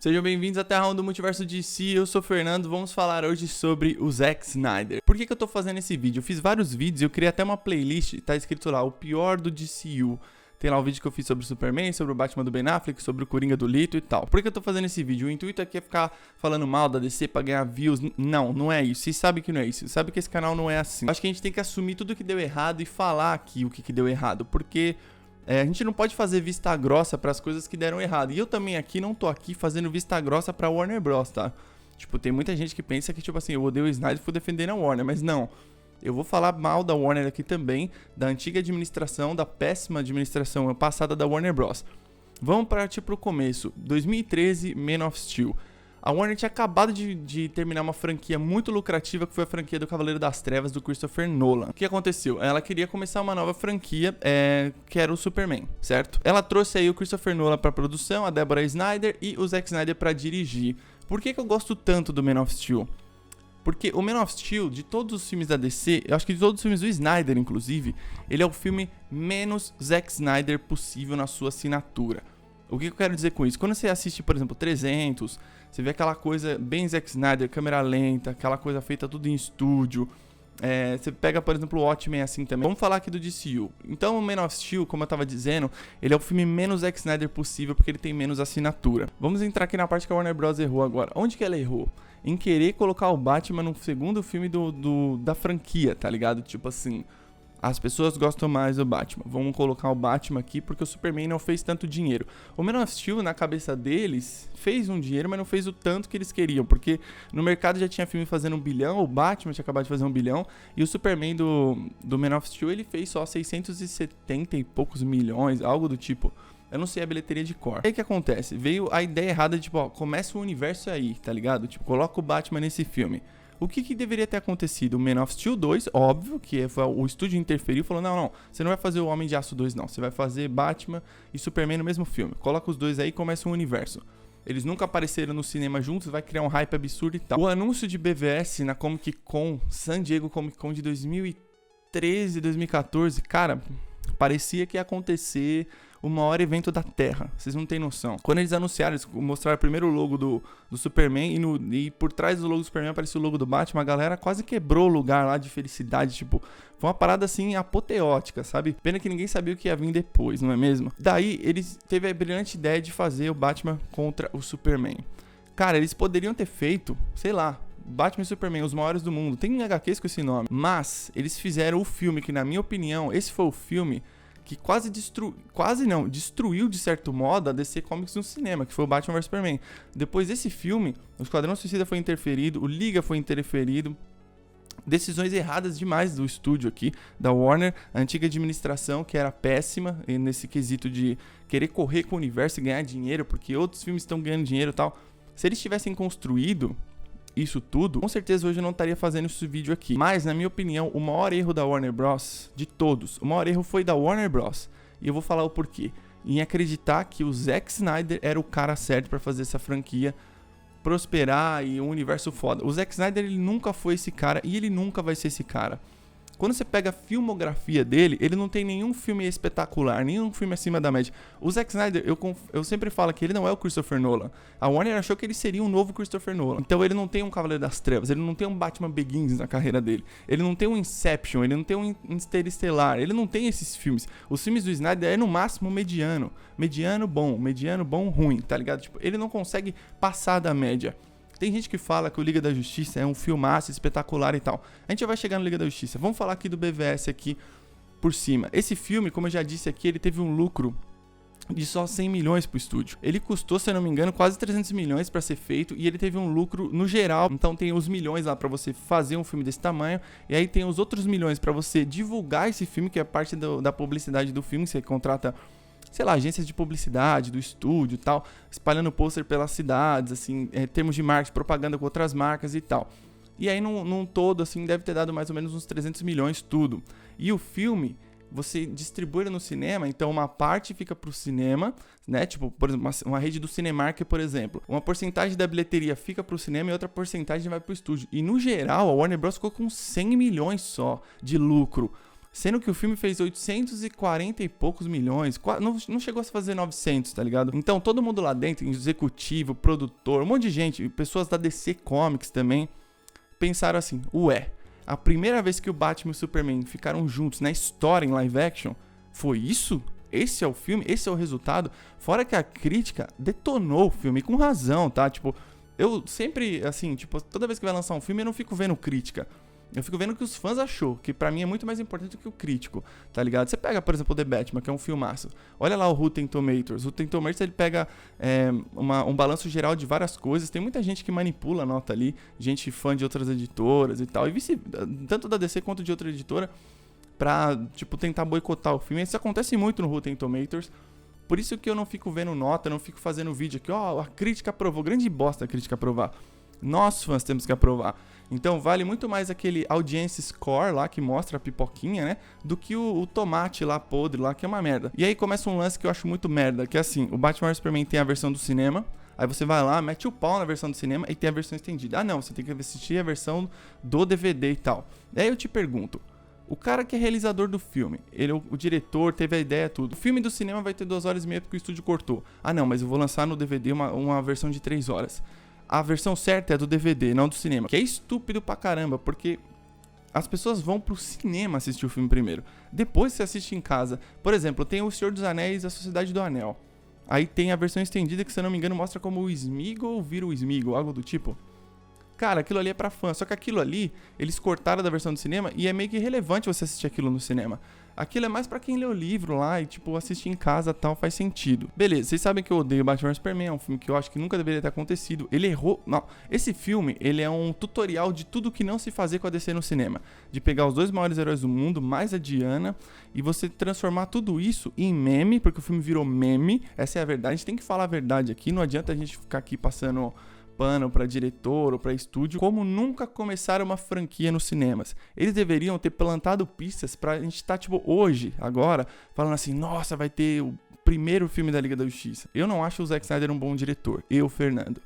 Sejam bem-vindos à Terra do Multiverso DC, eu sou o Fernando, vamos falar hoje sobre o Zack Snyder. Por que eu tô fazendo esse vídeo? Eu fiz vários vídeos, eu criei até uma playlist, tá escrito lá, o pior do DCU. Tem lá o vídeo que eu fiz sobre o Superman, sobre o Batman do Ben Affleck, sobre o Coringa do Leto e tal. Por que eu tô fazendo esse vídeo? O intuito aqui é ficar falando mal da DC pra ganhar views. Não é isso. Vocês sabem que não é isso. Vocês sabem que esse canal não é assim. Eu acho que a gente tem que assumir tudo que deu errado e falar aqui o que deu errado. Porque a gente não pode fazer vista grossa pras coisas que deram errado. E eu também aqui não tô aqui fazendo vista grossa pra Warner Bros, tá? Tipo, tem muita gente que pensa que, tipo assim, eu odeio o Snyder e fui defendendo a Warner. Mas não. Eu vou falar mal da Warner aqui também, da antiga administração, da péssima administração passada da Warner Bros. Vamos partir pro começo. 2013, Man of Steel. A Warner tinha acabado de terminar uma franquia muito lucrativa, que foi a franquia do Cavaleiro das Trevas, do Christopher Nolan. O que aconteceu? Ela queria começar uma nova franquia, que era o Superman, certo? Ela trouxe aí o Christopher Nolan pra produção, a Deborah Snyder e o Zack Snyder pra dirigir. Por que eu gosto tanto do Man of Steel? Porque o Man of Steel, de todos os filmes da DC, eu acho que de todos os filmes do Snyder, inclusive, ele é o filme menos Zack Snyder possível na sua assinatura. O que eu quero dizer com isso? Quando você assiste, por exemplo, 300, você vê aquela coisa bem Zack Snyder, câmera lenta, aquela coisa feita tudo em estúdio. Você pega, por exemplo, o Watchmen assim também. Vamos falar aqui do DCU. Então, o Man of Steel, como eu tava dizendo, ele é o filme menos Zack Snyder possível porque ele tem menos assinatura. Vamos entrar aqui na parte que a Warner Bros. Errou agora. Onde que ela errou? Em querer colocar o Batman no segundo filme da franquia, tá ligado? Tipo assim, as pessoas gostam mais do Batman. Vamos colocar o Batman aqui porque o Superman não fez tanto dinheiro. O Man of Steel, na cabeça deles, fez um dinheiro, mas não fez o tanto que eles queriam. Porque no mercado já tinha filme fazendo 1 bilhão, o Batman tinha acabado de fazer 1 bilhão. E o Superman do Man of Steel, ele fez só 670 e poucos milhões, algo do tipo. Eu não sei a bilheteria de cor. E aí o que acontece? Veio a ideia errada de, tipo, ó, começa o universo aí, tá ligado? Tipo, coloca o Batman nesse filme. O que deveria ter acontecido? O Man of Steel 2, óbvio, que foi o estúdio interferiu e falou, não, você não vai fazer o Homem de Aço 2 não, você vai fazer Batman e Superman no mesmo filme. Coloca os dois aí e começa um universo. Eles nunca apareceram no cinema juntos, vai criar um hype absurdo e tal. O anúncio de BVS na Comic Con, San Diego Comic Con de 2013, 2014, cara, parecia que ia acontecer o maior evento da Terra, vocês não tem noção. Quando eles anunciaram, eles mostraram primeiro o logo do Superman e por trás do logo do Superman apareceu o logo do Batman, a galera quase quebrou o lugar lá de felicidade, tipo, foi uma parada assim apoteótica, sabe? Pena que ninguém sabia o que ia vir depois, não é mesmo? Daí eles teve a brilhante ideia de fazer o Batman contra o Superman. Cara, eles poderiam ter feito, sei lá, Batman e Superman, os maiores do mundo, tem HQs com esse nome, mas eles fizeram o filme que, na minha opinião, esse foi o filme que destruiu de certo modo a DC Comics no cinema, que foi o Batman vs Superman. Depois desse filme, o Esquadrão Suicida foi interferido, o Liga foi interferido, decisões erradas demais do estúdio aqui, da Warner, a antiga administração que era péssima nesse quesito de querer correr com o universo e ganhar dinheiro, porque outros filmes estão ganhando dinheiro e tal. Se eles tivessem construído isso tudo, com certeza hoje eu não estaria fazendo esse vídeo aqui. Mas, na minha opinião, o maior erro da Warner Bros. De todos, o maior erro foi da Warner Bros. E eu vou falar o porquê. Em acreditar que o Zack Snyder era o cara certo pra fazer essa franquia prosperar e um universo foda. O Zack Snyder, ele nunca foi esse cara e ele nunca vai ser esse cara. Quando você pega a filmografia dele, ele não tem nenhum filme espetacular, nenhum filme acima da média. O Zack Snyder, eu sempre falo que ele não é o Christopher Nolan. A Warner achou que ele seria um novo Christopher Nolan. Então ele não tem um Cavaleiro das Trevas, ele não tem um Batman Begins na carreira dele. Ele não tem um Inception, ele não tem um Interestelar, ele não tem esses filmes. Os filmes do Snyder é no máximo mediano. Mediano bom, ruim, tá ligado? Tipo, ele não consegue passar da média. Tem gente que fala que o Liga da Justiça é um filmaço espetacular e tal. A gente já vai chegar no Liga da Justiça. Vamos falar aqui do BVS aqui por cima. Esse filme, como eu já disse aqui, ele teve um lucro de só 100 milhões pro estúdio. Ele custou, se eu não me engano, quase 300 milhões pra ser feito e ele teve um lucro no geral. Então tem os milhões lá pra você fazer um filme desse tamanho e aí tem os outros milhões pra você divulgar esse filme, que é parte da publicidade do filme. Você contrata, sei lá, agências de publicidade do estúdio e tal, espalhando pôster pelas cidades, assim, termos de marketing, propaganda com outras marcas e tal. E aí, num todo, assim, deve ter dado mais ou menos uns 300 milhões tudo. E o filme, você distribui ele no cinema, então uma parte fica pro cinema, né? Tipo, por exemplo, uma rede do Cinemark, por exemplo. Uma porcentagem da bilheteria fica pro cinema e outra porcentagem vai pro estúdio. E, no geral, a Warner Bros. Ficou com 100 milhões só de lucro. Sendo que o filme fez 840 e poucos milhões, não chegou a fazer 900, tá ligado? Então todo mundo lá dentro, executivo, produtor, um monte de gente, pessoas da DC Comics também, pensaram assim, ué, a primeira vez que o Batman e o Superman ficaram juntos na história em live action, foi isso? Esse é o filme? Esse é o resultado? Fora que a crítica detonou o filme, com razão, tá? Tipo, eu sempre, assim, tipo, toda vez que vai lançar um filme eu não fico vendo crítica. Eu fico vendo o que os fãs achou, que pra mim é muito mais importante do que o crítico, tá ligado? Você pega, por exemplo, The Batman, que é um filmaço. Olha lá o Rotten Tomatoes. O Rotten Tomatoes, ele pega um balanço geral de várias coisas. Tem muita gente que manipula a nota ali, gente fã de outras editoras e tal. E tanto da DC quanto de outra editora, pra, tipo, tentar boicotar o filme. Isso acontece muito no Rotten Tomatoes. Por isso que eu não fico vendo nota, não fico fazendo vídeo aqui, ó, a crítica aprovou. Grande bosta a crítica aprovar. Nós, fãs, temos que aprovar. Então vale muito mais aquele audience score lá que mostra a pipoquinha, né? Do que o tomate lá podre lá, que é uma merda. E aí começa um lance que eu acho muito merda, que é assim, o Batman vs Superman tem a versão do cinema, aí você vai lá, mete o pau na versão do cinema e tem a versão estendida. Ah não, você tem que assistir a versão do DVD e tal. Aí eu te pergunto, o cara que é realizador do filme, ele, o diretor, teve a ideia, tudo. O filme do cinema vai ter 2 horas e meia porque o estúdio cortou. Ah não, mas eu vou lançar no DVD uma versão de 3 horas. A versão certa é do DVD, não do cinema. Que é estúpido pra caramba, porque as pessoas vão pro cinema assistir o filme primeiro. Depois você assiste em casa. Por exemplo, tem o Senhor dos Anéis e a Sociedade do Anel. Aí tem a versão estendida que, se eu não me engano, mostra como o Sméagol vira o Sméagol, algo do tipo. Cara, aquilo ali é pra fã. Só que aquilo ali, eles cortaram da versão do cinema e é meio que irrelevante você assistir aquilo no cinema. Aquilo é mais pra quem lê o livro lá e, tipo, assistir em casa e tal, faz sentido. Beleza, vocês sabem que eu odeio Batman vs Superman, é um filme que eu acho que nunca deveria ter acontecido. Ele errou... Não, esse filme, ele é um tutorial de tudo que não se fazer com a DC no cinema. De pegar os 2 maiores heróis do mundo, mais a Diana, e você transformar tudo isso em meme, porque o filme virou meme. Essa é a verdade, a gente tem que falar a verdade aqui, não adianta a gente ficar aqui passando pano pra diretor ou pra estúdio, como nunca começaram uma franquia nos cinemas. Eles deveriam ter plantado pistas pra gente estar, tipo, hoje, agora, falando assim, nossa, vai ter o primeiro filme da Liga da Justiça. Eu não acho o Zack Snyder um bom diretor, eu, Fernando.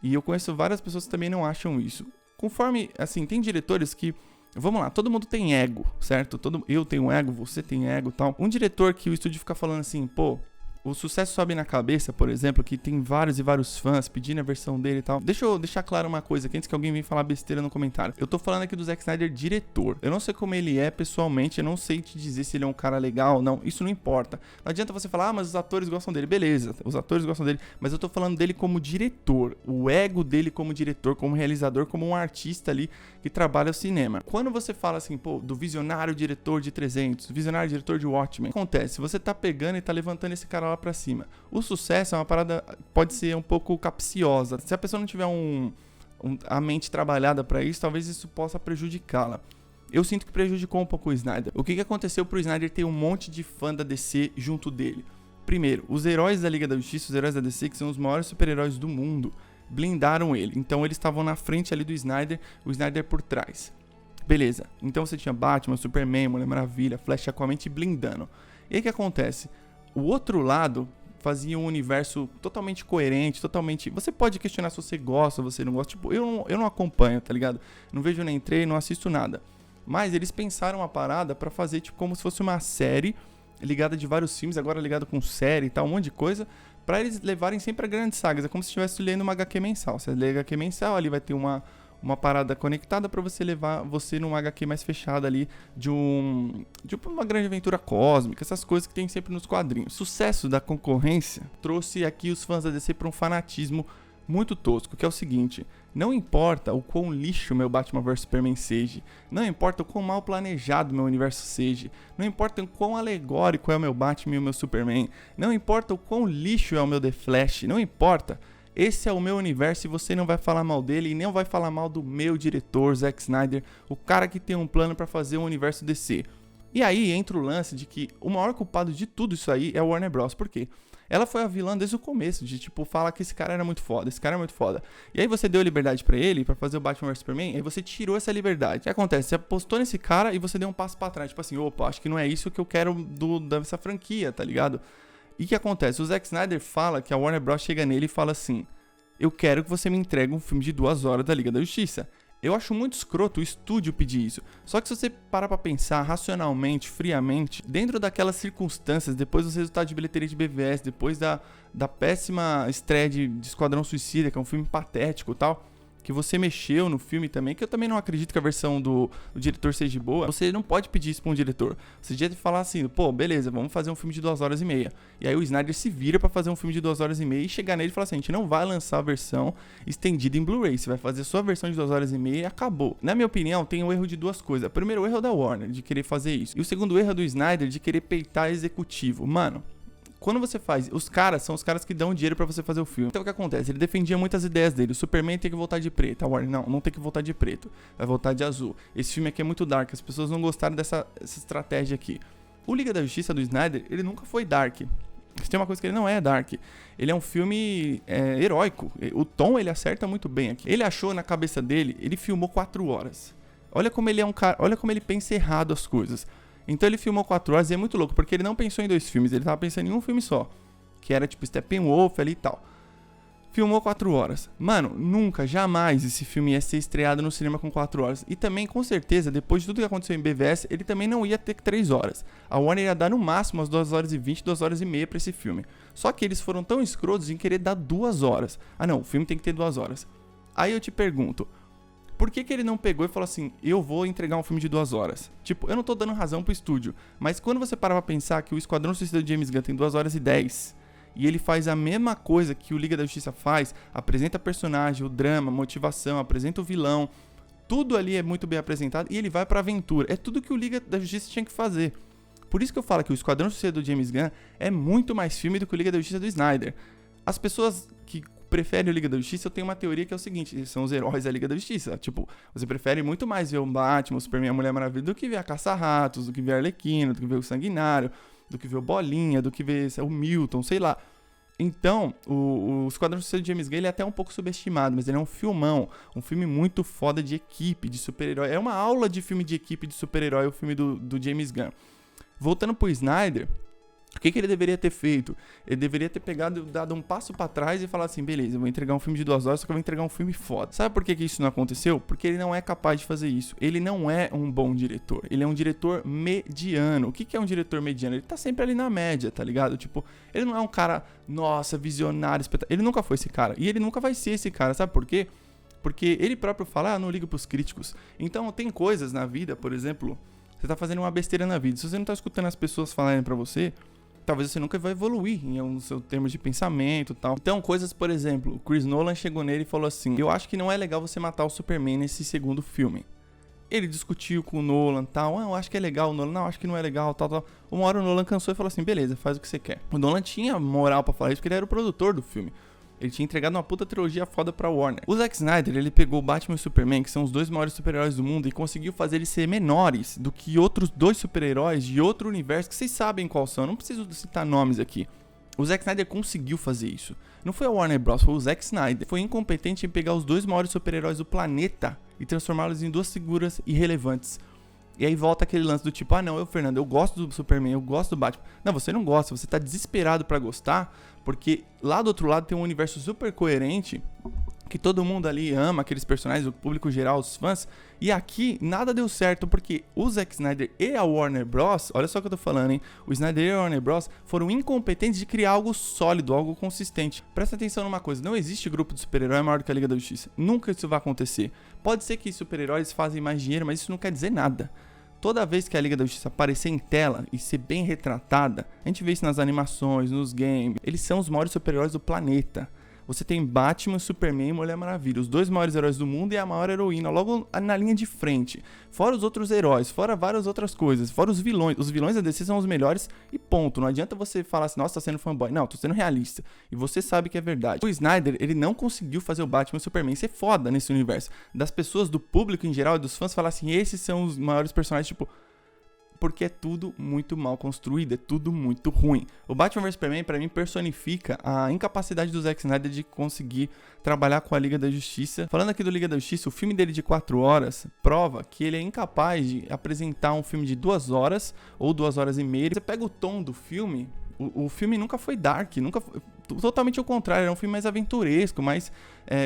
E eu conheço várias pessoas que também não acham isso. Conforme, assim, tem diretores que... Vamos lá, todo mundo tem ego, certo? Eu tenho ego, você tem ego e tal. Um diretor que o estúdio fica falando assim, pô, o Sucesso Sobe na Cabeça, por exemplo, que tem vários e vários fãs pedindo a versão dele e tal. Deixa eu deixar claro uma coisa aqui, antes que alguém venha falar besteira no comentário. Eu tô falando aqui do Zack Snyder diretor. Eu não sei como ele é pessoalmente, eu não sei te dizer se ele é um cara legal ou não. Isso não importa. Não adianta você falar, mas os atores gostam dele. Beleza, os atores gostam dele, mas eu tô falando dele como diretor. O ego dele como diretor, como realizador, como um artista ali que trabalha o cinema. Quando você fala assim, pô, do visionário diretor de 300, visionário diretor de Watchmen, acontece, você tá pegando e tá levantando esse cara lá pra cima. O sucesso é uma parada, pode ser um pouco capciosa. Se a pessoa não tiver a mente trabalhada pra isso, talvez isso possa prejudicá-la. Eu sinto que prejudicou um pouco o Snyder. O que aconteceu pro Snyder ter um monte de fã da DC junto dele? Primeiro, os heróis da Liga da Justiça, os heróis da DC, que são os maiores super-heróis do mundo, blindaram ele. Então eles estavam na frente ali do Snyder, o Snyder por trás. Beleza. Então você tinha Batman, Superman, Mulher Maravilha, Flash, Aquaman te blindando. E aí o que acontece? O outro lado fazia um universo totalmente coerente, totalmente... Você pode questionar se você gosta ou você não gosta. Tipo, eu não acompanho, tá ligado? Não vejo nem trailer, não assisto nada. Mas eles pensaram uma parada pra fazer, tipo, como se fosse uma série ligada de vários filmes, agora ligada com série e tal, um monte de coisa, pra eles levarem sempre a grandes sagas. É como se estivesse lendo uma HQ mensal. Você lê HQ mensal, ali vai ter uma parada conectada pra você levar você numa HQ mais fechada ali de uma grande aventura cósmica, essas coisas que tem sempre nos quadrinhos. O sucesso da concorrência trouxe aqui os fãs da DC pra um fanatismo muito tosco, que é o seguinte: não importa o quão lixo meu Batman vs Superman seja, não importa o quão mal planejado meu universo seja, não importa o quão alegórico é o meu Batman e o meu Superman, não importa o quão lixo é o meu The Flash, não importa. Esse é o meu universo e você não vai falar mal dele e nem vai falar mal do meu diretor, Zack Snyder, o cara que tem um plano pra fazer um universo DC. E aí entra o lance de que o maior culpado de tudo isso aí é o Warner Bros. Por quê? Ela foi a vilã desde o começo, de tipo, falar que esse cara era muito foda, esse cara é muito foda. E aí você deu liberdade pra ele, pra fazer o Batman vs Superman, aí você tirou essa liberdade. O que acontece? Você apostou nesse cara e você deu um passo pra trás, tipo assim, opa, acho que não é isso que eu quero dessa franquia, tá ligado? E o que acontece? O Zack Snyder fala que a Warner Bros. Chega nele e fala assim: eu quero que você me entregue um filme de 2 horas da Liga da Justiça. Eu acho muito escroto o estúdio pedir isso. Só que se você parar pra pensar racionalmente, friamente, dentro daquelas circunstâncias, depois dos resultados de bilheteria de BVS, depois da péssima estreia de Esquadrão Suicida, que é um filme patético e tal, que você mexeu no filme também, que eu também não acredito que a versão do diretor seja boa, você não pode pedir isso pra um diretor. Você devia falar assim, pô, beleza, vamos fazer um filme de 2 horas e meia. E aí o Snyder se vira pra fazer um filme de 2 horas e meia e chegar nele e falar assim, a gente não vai lançar a versão estendida em Blu-ray, você vai fazer a sua versão de 2 horas e meia e acabou. Na minha opinião, tem um erro de duas coisas. O primeiro erro é da Warner, de querer fazer isso. E o segundo erro é do Snyder, de querer peitar executivo. Mano, quando você faz, os caras são os caras que dão dinheiro pra você fazer o filme. Então o que acontece? Ele defendia muitas ideias dele. O Superman tem que voltar de preto. A Warner, não tem que voltar de preto. Vai voltar de azul. Esse filme aqui é muito dark. As pessoas não gostaram dessa estratégia aqui. O Liga da Justiça do Snyder, ele nunca foi dark. Tem uma coisa que ele não é dark. Ele é um filme heróico. O tom ele acerta muito bem aqui. Ele achou na cabeça dele, ele filmou 4 horas. Olha como ele é um cara, olha como ele pensa errado as coisas. Então ele filmou 4 horas e é muito louco, porque ele não pensou em 2 filmes, ele tava pensando em um filme só, que era tipo Steppenwolf ali e tal. Filmou 4 horas. Mano, nunca, jamais esse filme ia ser estreado no cinema com 4 horas. E também, com certeza, depois de tudo que aconteceu em BVS, ele também não ia ter 3 horas. A Warner ia dar no máximo as 2 horas e 20, 2 horas e meia pra esse filme. Só que eles foram tão escrotos em querer dar 2 horas. Ah não, o filme tem que ter 2 horas. Aí eu te pergunto, por que ele não pegou e falou assim, eu vou entregar um filme de 2 horas? Tipo, eu não tô dando razão pro estúdio, mas quando você para pra pensar que o Esquadrão Suicida de James Gunn tem 2 horas e 10, e ele faz a mesma coisa que o Liga da Justiça faz, apresenta personagem, o drama, a motivação, apresenta o vilão, tudo ali é muito bem apresentado, e ele vai pra aventura. É tudo que o Liga da Justiça tinha que fazer. Por isso que eu falo que o Esquadrão Suicida do James Gunn é muito mais filme do que o Liga da Justiça do Snyder. As pessoas que prefere o Liga da Justiça, eu tenho uma teoria que é o seguinte, eles são os heróis da Liga da Justiça. Tipo, você prefere muito mais ver o Batman, o Superman, a Mulher Maravilha, do que ver a Caça-Ratos, do que ver a Arlequina, do que ver o Sanguinário, do que ver o Bolinha, do que ver o Milton, sei lá. Então, o Esquadrão Suicida de James Gunn ele é até um pouco subestimado, mas ele é um filmão, um filme muito foda de equipe, de super-herói. É uma aula de filme de equipe de super-herói, o filme do James Gunn. Voltando pro Snyder, o que ele deveria ter feito? Ele deveria ter dado um passo pra trás e falar assim, beleza, eu vou entregar um filme de 2 horas, só que eu vou entregar um filme foda. Sabe por que isso não aconteceu? Porque ele não é capaz de fazer isso. Ele não é um bom diretor. Ele é um diretor mediano. O que é um diretor mediano? Ele tá sempre ali na média, tá ligado? Tipo, ele não é um cara, nossa, visionário, espetacular. Ele nunca foi esse cara. E ele nunca vai ser esse cara, sabe por quê? Porque ele próprio fala, não liga pros críticos. Então, tem coisas na vida, por exemplo, você tá fazendo uma besteira na vida. Se você não tá escutando as pessoas falarem pra você, talvez você nunca vai evoluir em alguns seus termos de pensamento e tal. Então, coisas, por exemplo, o Chris Nolan chegou nele e falou assim, eu acho que não é legal você matar o Superman nesse segundo filme. Ele discutiu com o Nolan e tal, eu acho que é legal, o Nolan, não, acho que não é legal, tal. Uma hora o Nolan cansou e falou assim, beleza, faz o que você quer. O Nolan tinha moral pra falar isso porque ele era o produtor do filme. Ele tinha entregado uma puta trilogia foda pra Warner. O Zack Snyder, ele pegou o Batman e o Superman, que são os 2 maiores super-heróis do mundo, e conseguiu fazer eles ser menores do que outros 2 super-heróis de outro universo, que vocês sabem qual são, não preciso citar nomes aqui. O Zack Snyder conseguiu fazer isso. Não foi a Warner Bros, foi o Zack Snyder. Foi incompetente em pegar os 2 maiores super-heróis do planeta e transformá-los em 2 figuras irrelevantes. E aí volta aquele lance do tipo, não, Fernando, eu gosto do Superman, eu gosto do Batman. Não, você não gosta, você tá desesperado pra gostar, porque lá do outro lado tem um universo super coerente, que todo mundo ali ama, aqueles personagens, o público geral, os fãs, e aqui nada deu certo, porque o Zack Snyder e a Warner Bros, olha só o que eu tô falando, hein, o Snyder e a Warner Bros foram incompetentes de criar algo sólido, algo consistente. Presta atenção numa coisa, não existe grupo de super-herói maior do que a Liga da Justiça, nunca isso vai acontecer. Pode ser que super-heróis fazem mais dinheiro, mas isso não quer dizer nada. Toda vez que a Liga da Justiça aparecer em tela e ser bem retratada, a gente vê isso nas animações, nos games, eles são os maiores super-heróis do planeta. Você tem Batman, Superman e Mulher Maravilha, os 2 maiores heróis do mundo e a maior heroína, logo na linha de frente. Fora os outros heróis, fora várias outras coisas, fora os vilões. Os vilões da DC são os melhores e ponto. Não adianta você falar assim, nossa, tá sendo fanboy. Não, tô sendo realista. E você sabe que é verdade. O Snyder, ele não conseguiu fazer o Batman e o Superman ser foda nesse universo. Das pessoas, do público em geral e dos fãs falar assim, esses são os maiores personagens, tipo... porque é tudo muito mal construído, é tudo muito ruim. O Batman vs Superman, pra mim, personifica a incapacidade do Zack Snyder de conseguir trabalhar com a Liga da Justiça. Falando aqui do Liga da Justiça, o filme dele de 4 horas prova que ele é incapaz de apresentar um filme de 2 horas ou 2 horas e meia. Você pega o tom do filme, o filme nunca foi dark, nunca foi, totalmente ao contrário, é um filme mais aventuresco, mais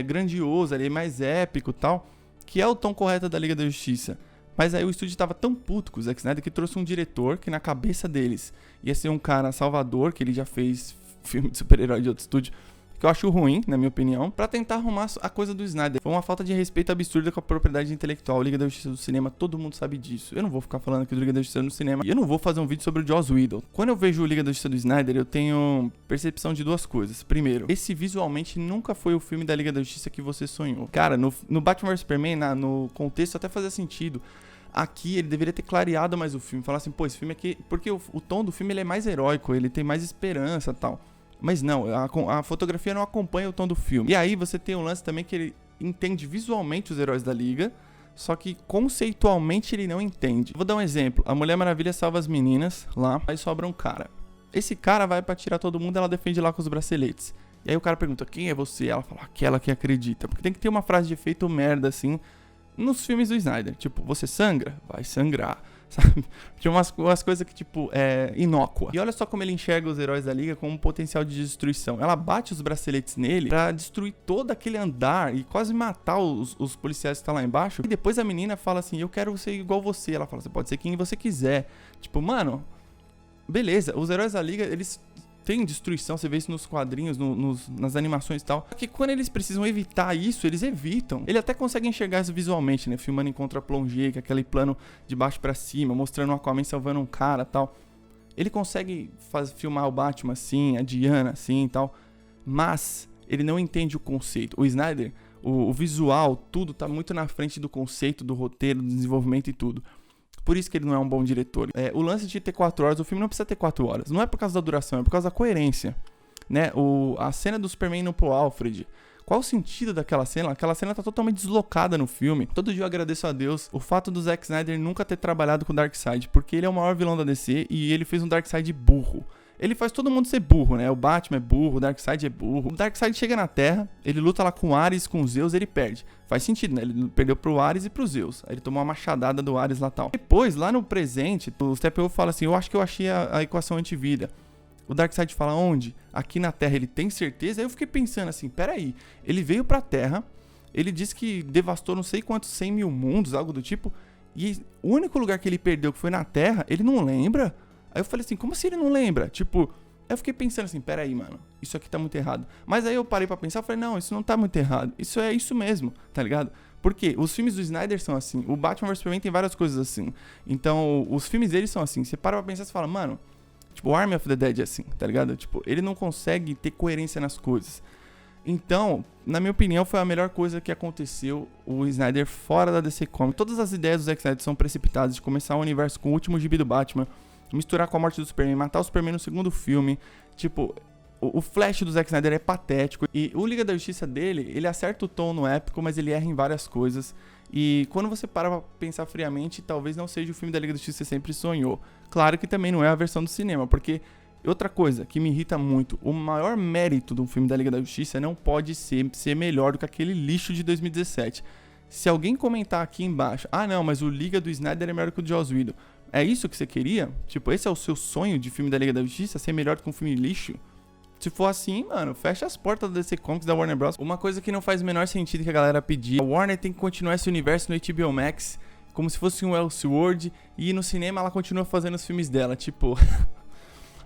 grandioso, ali, mais épico e tal. que é o tom correto da Liga da Justiça. Mas aí o estúdio tava tão puto com o Zack Snyder que trouxe um diretor que na cabeça deles ia ser um cara salvador, que ele já fez filme de super-herói de outro estúdio, que eu acho ruim, na minha opinião, pra tentar arrumar a coisa do Snyder. Foi uma falta de respeito absurda com a propriedade intelectual. Liga da Justiça do cinema, todo mundo sabe disso. Eu não vou ficar falando aqui do Liga da Justiça no cinema. E eu não vou fazer um vídeo sobre o Joss Whedon. Quando eu vejo o Liga da Justiça do Snyder, eu tenho percepção de duas coisas. Primeiro, esse visualmente nunca foi o filme da Liga da Justiça que você sonhou. Cara, no Batman vs Superman, no contexto até fazia sentido. Aqui ele deveria ter clareado mais o filme. Falar assim, pô, esse filme aqui... Porque o tom do filme ele é mais heróico, ele tem mais esperança e tal. Mas não, a fotografia não acompanha o tom do filme. E aí você tem um lance também que ele entende visualmente os heróis da Liga, só que conceitualmente ele não entende. Vou dar um exemplo. A Mulher Maravilha salva as meninas lá, aí sobra um cara. Esse cara vai pra tirar todo mundo, ela defende lá com os braceletes. E aí o cara pergunta, quem é você? Ela fala, aquela que acredita. Porque tem que ter uma frase de efeito merda assim nos filmes do Snyder. Tipo, você sangra? Vai sangrar. Sabe? Tinha umas coisas que, tipo, é inócua. E olha só como ele enxerga os heróis da Liga com um potencial de destruição. Ela bate os braceletes nele pra destruir todo aquele andar e quase matar os policiais que estão lá embaixo. E depois a menina fala assim, eu quero ser igual você. Ela fala, você pode ser quem você quiser. Tipo, mano, beleza. Os heróis da Liga, eles... tem destruição, você vê isso nos quadrinhos, nas animações e tal. Só que quando eles precisam evitar isso, eles evitam. Ele até consegue enxergar isso visualmente, né? Filmando em contra-plongé, que é aquele plano de baixo pra cima, mostrando o Aquaman salvando um cara e tal. Ele consegue filmar o Batman assim, a Diana assim e tal. Mas ele não entende o conceito. O Snyder, o visual, tudo tá muito na frente do conceito, do roteiro, do desenvolvimento e tudo. Por isso que ele não é um bom diretor. O lance de ter 4 horas, o filme não precisa ter 4 horas. Não é por causa da duração, é por causa da coerência. Né? A cena do Superman indo pro Alfred. Qual o sentido daquela cena? Aquela cena tá totalmente deslocada no filme. Todo dia eu agradeço a Deus o fato do Zack Snyder nunca ter trabalhado com o Darkseid. Porque ele é o maior vilão da DC e ele fez um Darkseid burro. Ele faz todo mundo ser burro, né? O Batman é burro, o Darkseid é burro. O Darkseid chega na Terra, ele luta lá com o Ares, com os Zeus, ele perde. Faz sentido, né? Ele perdeu pro Ares e pro Zeus. Aí ele tomou uma machadada do Ares lá e tal. Depois, lá no presente, o Steppenwolf fala assim, eu acho que eu achei a equação antivida. O Darkseid fala, onde? Aqui na Terra, ele tem certeza? Aí eu fiquei pensando assim, peraí, ele veio pra Terra, ele disse que devastou não sei quantos 100 mil mundos, algo do tipo, e o único lugar que ele perdeu, que foi na Terra, ele não lembra? Aí eu falei assim, como assim ele não lembra? Tipo, aí eu fiquei pensando assim, peraí, mano, isso aqui tá muito errado. Mas aí eu parei pra pensar, falei, não, isso não tá muito errado. Isso é isso mesmo, tá ligado? Porque os filmes do Snyder são assim, o Batman vs Superman tem várias coisas assim. Então, os filmes dele são assim, você para pra pensar e fala, mano, tipo, o Army of the Dead é assim, tá ligado? Tipo, ele não consegue ter coerência nas coisas. Então, na minha opinião, foi a melhor coisa que aconteceu o Snyder fora da DC Comics. Todas as ideias do Zack Snyder são precipitadas, de começar o universo com o último gibi do Batman, misturar com a morte do Superman, matar o Superman no segundo filme. Tipo, o Flash do Zack Snyder é patético. E o Liga da Justiça dele, ele acerta o tom no épico, mas ele erra em várias coisas. E quando você para pra pensar friamente, talvez não seja o filme da Liga da Justiça que você sempre sonhou. Claro que também não é a versão do cinema, porque... Outra coisa que me irrita muito, o maior mérito de um filme da Liga da Justiça não pode ser melhor do que aquele lixo de 2017. Se alguém comentar aqui embaixo, ah não, mas o Liga do Snyder é melhor que o Joss Whedon. É isso que você queria? Tipo, esse é o seu sonho de filme da Liga da Justiça? Ser melhor que um filme lixo? Se for assim, mano, fecha as portas da DC Comics, da Warner Bros. Uma coisa que não faz o menor sentido que a galera pedir. A Warner tem que continuar esse universo no HBO Max como se fosse um Elseworld e no cinema ela continua fazendo os filmes dela, tipo...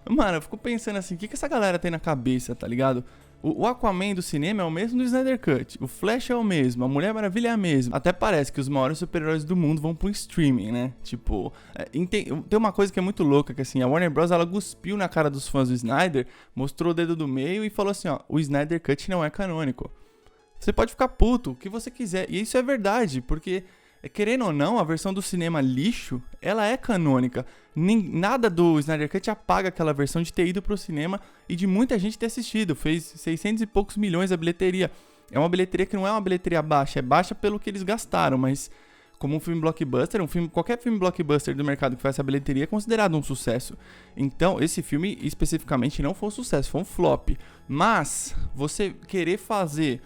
Mano, eu fico pensando assim, o que essa galera tem na cabeça, tá ligado? O Aquaman do cinema é o mesmo do Snyder Cut, o Flash é o mesmo, a Mulher Maravilha é a mesma. Até parece que os maiores super-heróis do mundo vão pro streaming, né? Tipo, tem uma coisa que é muito louca, que assim, a Warner Bros. Ela cuspiu na cara dos fãs do Snyder, mostrou o dedo do meio e falou assim, ó, o Snyder Cut não é canônico. Você pode ficar puto, o que você quiser, e isso é verdade, porque... Querendo ou não, a versão do cinema lixo, ela é canônica. Nada do Snyder Cut apaga aquela versão de ter ido pro cinema e de muita gente ter assistido. Fez 600 e poucos milhões a bilheteria. É uma bilheteria que não é uma bilheteria baixa, é baixa pelo que eles gastaram, mas como um filme blockbuster, qualquer filme blockbuster do mercado que faz essa bilheteria é considerado um sucesso. Então, esse filme especificamente não foi um sucesso, foi um flop. Mas, você querer fazer...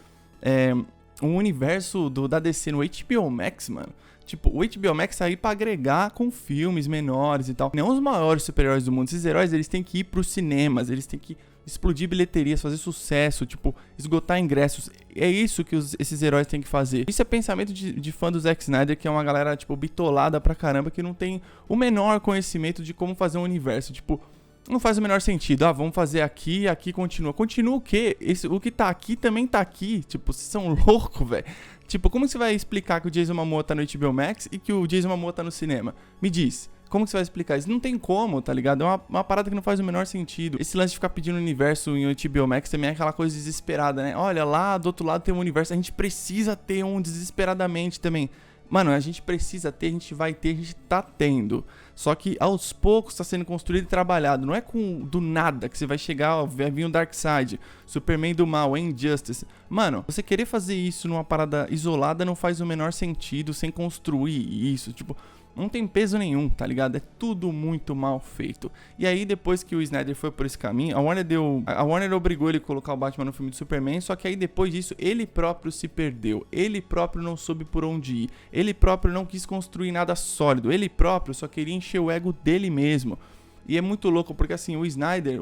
um universo da DC no HBO Max, mano. Tipo, o HBO Max tá aí pra agregar com filmes menores e tal. Não os maiores super-heróis do mundo. Esses heróis, eles têm que ir pros cinemas, eles têm que explodir bilheterias, fazer sucesso, tipo, esgotar ingressos. É isso que esses heróis têm que fazer. Isso é pensamento de fã do Zack Snyder, que é uma galera, tipo, bitolada pra caramba, que não tem o menor conhecimento de como fazer um universo. Tipo, não faz o menor sentido. Ah, vamos fazer aqui e aqui continua. Continua o quê? O que tá aqui também tá aqui. Tipo, vocês são loucos, velho. Tipo, como você vai explicar que o Jason Momoa tá no HBO Max e que o Jason Momoa tá no cinema? Me diz. Como que você vai explicar isso? Não tem como, tá ligado? É uma parada que não faz o menor sentido. Esse lance de ficar pedindo universo em HBO Max também é aquela coisa desesperada, né? Olha, lá do outro lado tem um universo. A gente precisa ter um desesperadamente também. Mano, a gente precisa ter, a gente vai ter, a gente tá tendo. Só que aos poucos tá sendo construído e trabalhado. Não é do nada que você vai chegar, ó, vai vir o Darkseid, Superman do mal, Injustice. Mano, você querer fazer isso numa parada isolada não faz o menor sentido sem construir isso. Tipo, não tem peso nenhum, tá ligado? É tudo muito mal feito. E aí, depois que o Snyder foi por esse caminho, a Warner obrigou ele a colocar o Batman no filme do Superman, só que aí depois disso, ele próprio se perdeu. Ele próprio não soube por onde ir. Ele próprio não quis construir nada sólido. Ele próprio só queria encher o ego dele mesmo. E é muito louco, porque assim, o Snyder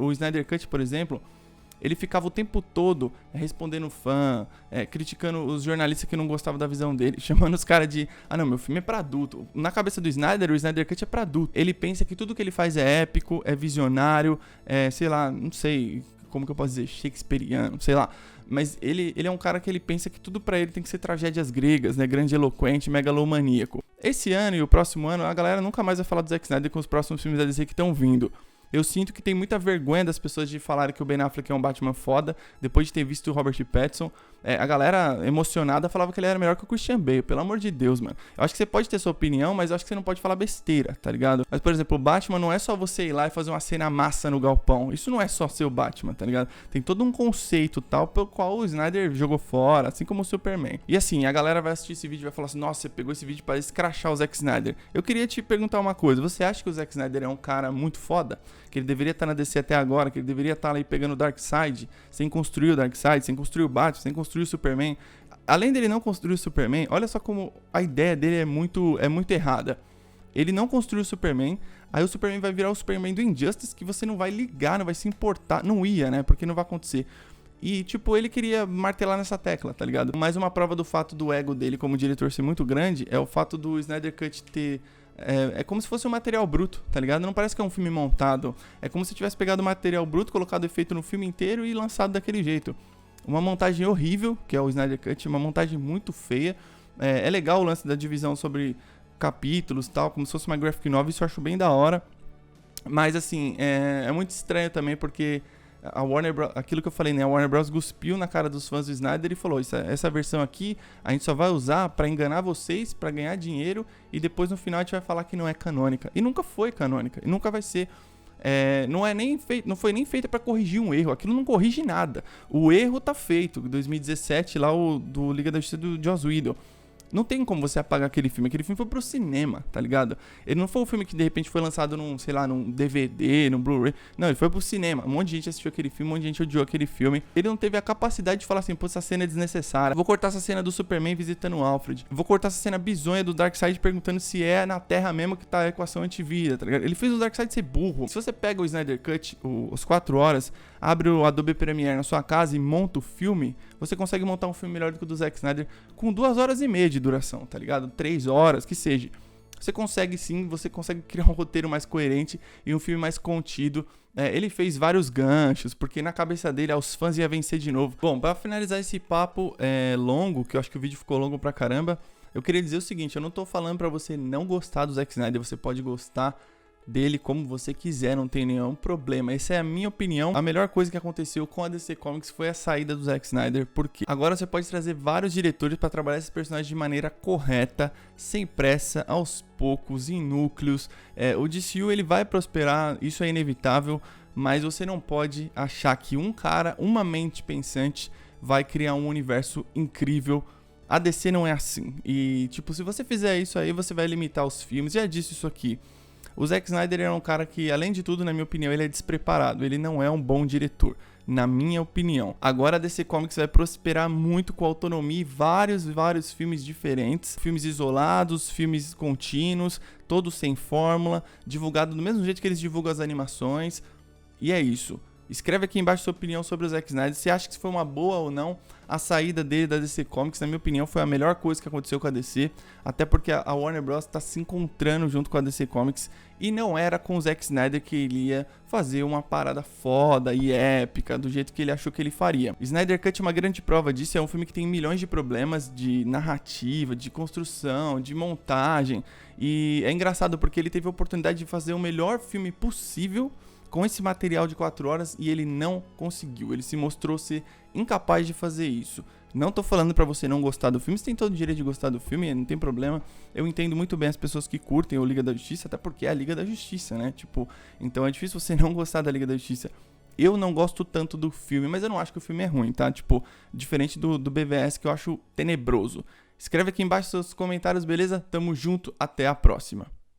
Cut, por exemplo, ele ficava o tempo todo respondendo fã, criticando os jornalistas que não gostavam da visão dele, chamando os caras de, ah não, meu filme é pra adulto. Na cabeça do Snyder, o Snyder Cut é pra adulto. Ele pensa que tudo que ele faz é épico, é visionário, sei lá, não sei como que eu posso dizer, shakespeariano, sei lá. Mas ele é um cara que ele pensa que tudo pra ele tem que ser tragédias gregas, né, grandiloquente, megalomaníaco. Esse ano e o próximo ano, a galera nunca mais vai falar do Zack Snyder com os próximos filmes da DC que estão vindo. Eu sinto que tem muita vergonha das pessoas de falarem que o Ben Affleck é um Batman foda, depois de ter visto o Robert Pattinson. A galera emocionada falava que ele era melhor que o Christian Bale, pelo amor de Deus, mano. Eu acho que você pode ter sua opinião, mas eu acho que você não pode falar besteira, tá ligado? Mas, por exemplo, o Batman não é só você ir lá e fazer uma cena massa no galpão. Isso não é só ser o Batman, tá ligado? Tem todo um conceito tal, pelo qual o Snyder jogou fora, assim como o Superman. E assim, a galera vai assistir esse vídeo e vai falar assim, nossa, você pegou esse vídeo pra escrachar o Zack Snyder. Eu queria te perguntar uma coisa, você acha que o Zack Snyder é um cara muito foda? Que ele deveria estar na DC até agora, que ele deveria estar aí pegando o Darkseid, sem construir o Darkseid, sem construir o Batman, sem construir o Superman. Além dele não construir o Superman, olha só como a ideia dele é muito errada. Ele não construiu o Superman, aí o Superman vai virar o Superman do Injustice, que você não vai ligar, não vai se importar, não ia, né, porque não vai acontecer. E, tipo, ele queria martelar nessa tecla, tá ligado? Mais uma prova do fato do ego dele como diretor ser muito grande é o fato do Snyder Cut ter... É como se fosse um material bruto, tá ligado? Não parece que é um filme montado. É como se tivesse pegado o material bruto, colocado efeito no filme inteiro e lançado daquele jeito. Uma montagem horrível, que é o Snyder Cut, uma montagem muito feia. É legal o lance da divisão sobre capítulos e tal, como se fosse uma graphic novel, isso eu acho bem da hora. Mas assim, é muito estranho também porque a Warner Bros., aquilo que eu falei, né? A Warner Bros. Cuspiu na cara dos fãs do Snyder e falou, essa versão aqui a gente só vai usar pra enganar vocês, pra ganhar dinheiro, e depois no final a gente vai falar que não é canônica. E nunca foi canônica, e nunca vai ser. Não foi nem feita pra corrigir um erro, aquilo não corrige nada. O erro tá feito, 2017 lá, do Liga da Justiça do Joss Whedon. Não tem como você apagar aquele filme foi pro cinema, tá ligado? Ele não foi um filme que de repente foi lançado num DVD, num Blu-ray. Não, ele foi pro cinema. Um monte de gente assistiu aquele filme, um monte de gente odiou aquele filme. Ele não teve a capacidade de falar assim, pô, essa cena é desnecessária. Vou cortar essa cena do Superman visitando o Alfred. Vou cortar essa cena bizonha do Darkseid perguntando se é na Terra mesmo que tá a equação antivida, tá ligado? Ele fez o Darkseid ser burro. Se você pega o Snyder Cut, os 4 horas, abre o Adobe Premiere na sua casa e monta o filme, você consegue montar um filme melhor do que o do Zack Snyder com 2 horas e meia de duração, tá ligado? 3 horas, que seja. Você consegue sim, você consegue criar um roteiro mais coerente e um filme mais contido. Ele fez vários ganchos, porque na cabeça dele aos fãs ia vencer de novo. Bom, pra finalizar esse papo longo, que eu acho que o vídeo ficou longo pra caramba, eu queria dizer o seguinte, eu não tô falando pra você não gostar do Zack Snyder, você pode gostar dele como você quiser, não tem nenhum problema. Essa é a minha opinião. A melhor coisa que aconteceu com a DC Comics foi a saída do Zack Snyder, porque agora você pode trazer vários diretores para trabalhar esses personagens de maneira correta, sem pressa, aos poucos, em núcleos. O DCU ele vai prosperar, isso é inevitável, mas você não pode achar que um cara, uma mente pensante, vai criar um universo incrível. A DC não é assim. E tipo, se você fizer isso aí, você vai limitar os filmes. Já disse isso aqui. O Zack Snyder é um cara que, além de tudo, na minha opinião, ele é despreparado. Ele não é um bom diretor, na minha opinião. Agora a DC Comics vai prosperar muito com autonomia e vários filmes diferentes. Filmes isolados, filmes contínuos, todos sem fórmula, divulgado do mesmo jeito que eles divulgam as animações. E é isso. Escreve aqui embaixo sua opinião sobre o Zack Snyder. Se acha que foi uma boa ou não a saída dele da DC Comics. Na minha opinião, foi a melhor coisa que aconteceu com a DC. Até porque a Warner Bros. Está se encontrando junto com a DC Comics. E não era com o Zack Snyder que ele ia fazer uma parada foda e épica, do jeito que ele achou que ele faria. Snyder Cut é uma grande prova disso. É um filme que tem milhões de problemas de narrativa, de construção, de montagem. E é engraçado porque ele teve a oportunidade de fazer o melhor filme possível com esse material de 4 horas e ele não conseguiu. Ele se mostrou ser incapaz de fazer isso. Não tô falando pra você não gostar do filme, você tem todo o direito de gostar do filme, não tem problema. Eu entendo muito bem as pessoas que curtem o Liga da Justiça, até porque é a Liga da Justiça, né? Tipo, então é difícil você não gostar da Liga da Justiça. Eu não gosto tanto do filme, mas eu não acho que o filme é ruim, tá? Tipo, diferente do BVS, que eu acho tenebroso. Escreve aqui embaixo seus comentários, beleza? Tamo junto, até a próxima.